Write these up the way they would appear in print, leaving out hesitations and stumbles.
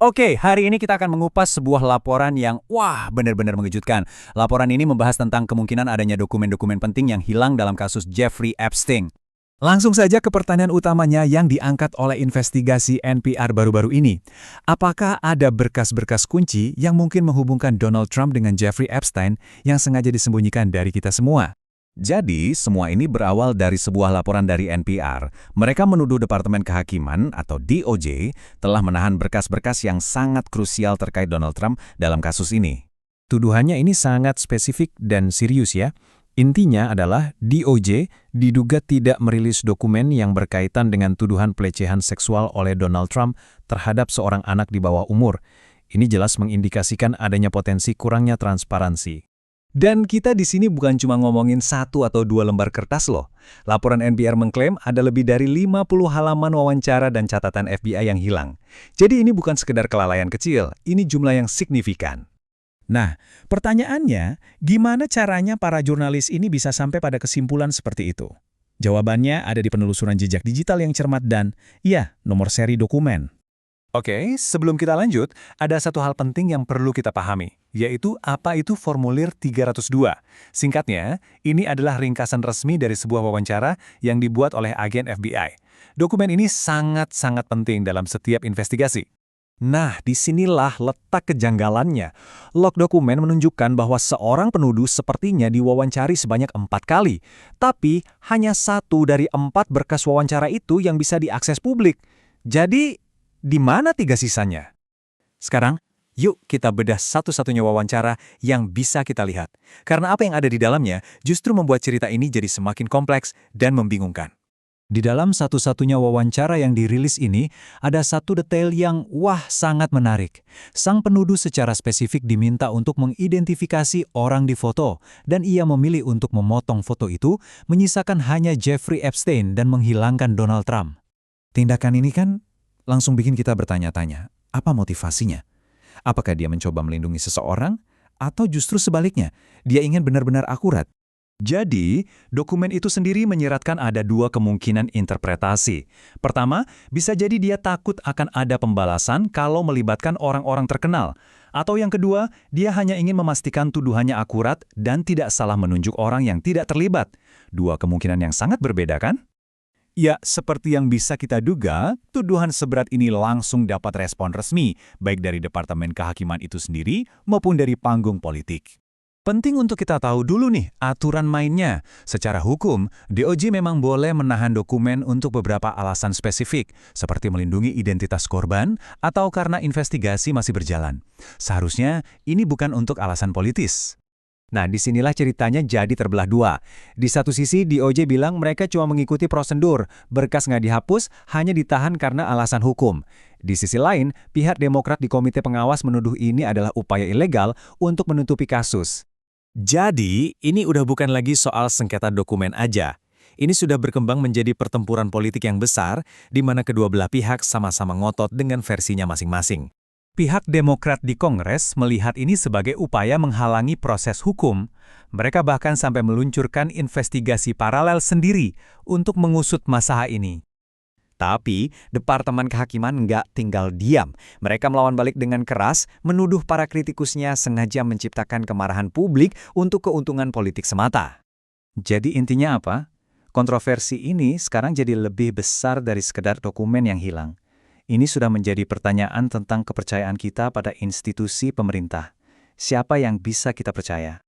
Oke, hari ini kita akan mengupas sebuah laporan yang benar-benar mengejutkan. Laporan ini membahas tentang kemungkinan adanya dokumen-dokumen penting yang hilang dalam kasus Jeffrey Epstein. Langsung saja ke pertanyaan utamanya yang diangkat oleh investigasi NPR baru-baru ini. Apakah ada berkas-berkas kunci yang mungkin menghubungkan Donald Trump dengan Jeffrey Epstein yang sengaja disembunyikan dari kita semua? Jadi, semua ini berawal dari sebuah laporan dari NPR. Mereka menuduh Departemen Kehakiman atau DOJ telah menahan berkas-berkas yang sangat krusial terkait Donald Trump dalam kasus ini. Tuduhannya ini sangat spesifik dan serius ya. Intinya adalah DOJ diduga tidak merilis dokumen yang berkaitan dengan tuduhan pelecehan seksual oleh Donald Trump terhadap seorang anak di bawah umur. Ini jelas mengindikasikan adanya potensi kurangnya transparansi. Dan kita di sini bukan cuma ngomongin 1 atau 2 lembar kertas loh. Laporan NPR mengklaim ada lebih dari 50 halaman wawancara dan catatan FBI yang hilang. Jadi ini bukan sekedar kelalaian kecil, ini jumlah yang signifikan. Nah, pertanyaannya, gimana caranya para jurnalis ini bisa sampai pada kesimpulan seperti itu? Jawabannya ada di penelusuran jejak digital yang cermat dan, nomor seri dokumen. Oke, sebelum kita lanjut, ada satu hal penting yang perlu kita pahami, yaitu apa itu formulir 302. Singkatnya, ini adalah ringkasan resmi dari sebuah wawancara yang dibuat oleh agen FBI. Dokumen ini sangat-sangat penting dalam setiap investigasi. Nah, disinilah letak kejanggalannya. Log dokumen menunjukkan bahwa seorang penuduh sepertinya diwawancari sebanyak 4 kali, tapi hanya 1 dari 4 berkas wawancara itu yang bisa diakses publik. Jadi, di mana 3 sisanya? Sekarang, yuk kita bedah satu-satunya wawancara yang bisa kita lihat. Karena apa yang ada di dalamnya justru membuat cerita ini jadi semakin kompleks dan membingungkan. Di dalam satu-satunya wawancara yang dirilis ini, ada satu detail yang sangat menarik. Sang penuduh secara spesifik diminta untuk mengidentifikasi orang di foto, dan ia memilih untuk memotong foto itu, menyisakan hanya Jeffrey Epstein dan menghilangkan Donald Trump. Tindakan ini kan langsung bikin kita bertanya-tanya, apa motivasinya? Apakah dia mencoba melindungi seseorang? Atau justru sebaliknya, dia ingin benar-benar akurat? Jadi, dokumen itu sendiri menyiratkan ada 2 kemungkinan interpretasi. Pertama, bisa jadi dia takut akan ada pembalasan kalau melibatkan orang-orang terkenal. Atau yang kedua, dia hanya ingin memastikan tuduhannya akurat dan tidak salah menunjuk orang yang tidak terlibat. 2 kemungkinan yang sangat berbeda kan? Ya, seperti yang bisa kita duga, tuduhan seberat ini langsung dapat respon resmi, baik dari Departemen Kehakiman itu sendiri maupun dari panggung politik. Penting untuk kita tahu dulu nih aturan mainnya. Secara hukum, DOJ memang boleh menahan dokumen untuk beberapa alasan spesifik, seperti melindungi identitas korban atau karena investigasi masih berjalan. Seharusnya ini bukan untuk alasan politis. Nah, disinilah ceritanya jadi terbelah 2. Di satu sisi, DOJ bilang mereka cuma mengikuti prosedur, berkas nggak dihapus, hanya ditahan karena alasan hukum. Di sisi lain, pihak Demokrat di Komite Pengawas menuduh ini adalah upaya ilegal untuk menutupi kasus. Jadi, ini udah bukan lagi soal sengketa dokumen aja. Ini sudah berkembang menjadi pertempuran politik yang besar, di mana kedua belah pihak sama-sama ngotot dengan versinya masing-masing. Pihak Demokrat di Kongres melihat ini sebagai upaya menghalangi proses hukum. Mereka bahkan sampai meluncurkan investigasi paralel sendiri untuk mengusut masalah ini. Tapi, Departemen Kehakiman nggak tinggal diam. Mereka melawan balik dengan keras, menuduh para kritikusnya sengaja menciptakan kemarahan publik untuk keuntungan politik semata. Jadi intinya apa? Kontroversi ini sekarang jadi lebih besar dari sekedar dokumen yang hilang. Ini sudah menjadi pertanyaan tentang kepercayaan kita pada institusi pemerintah. Siapa yang bisa kita percaya?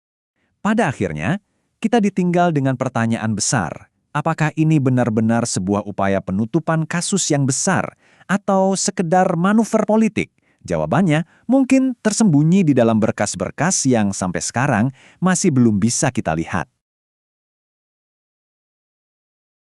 Pada akhirnya, kita ditinggal dengan pertanyaan besar. Apakah ini benar-benar sebuah upaya penutupan kasus yang besar atau sekedar manuver politik? Jawabannya mungkin tersembunyi di dalam berkas-berkas yang sampai sekarang masih belum bisa kita lihat.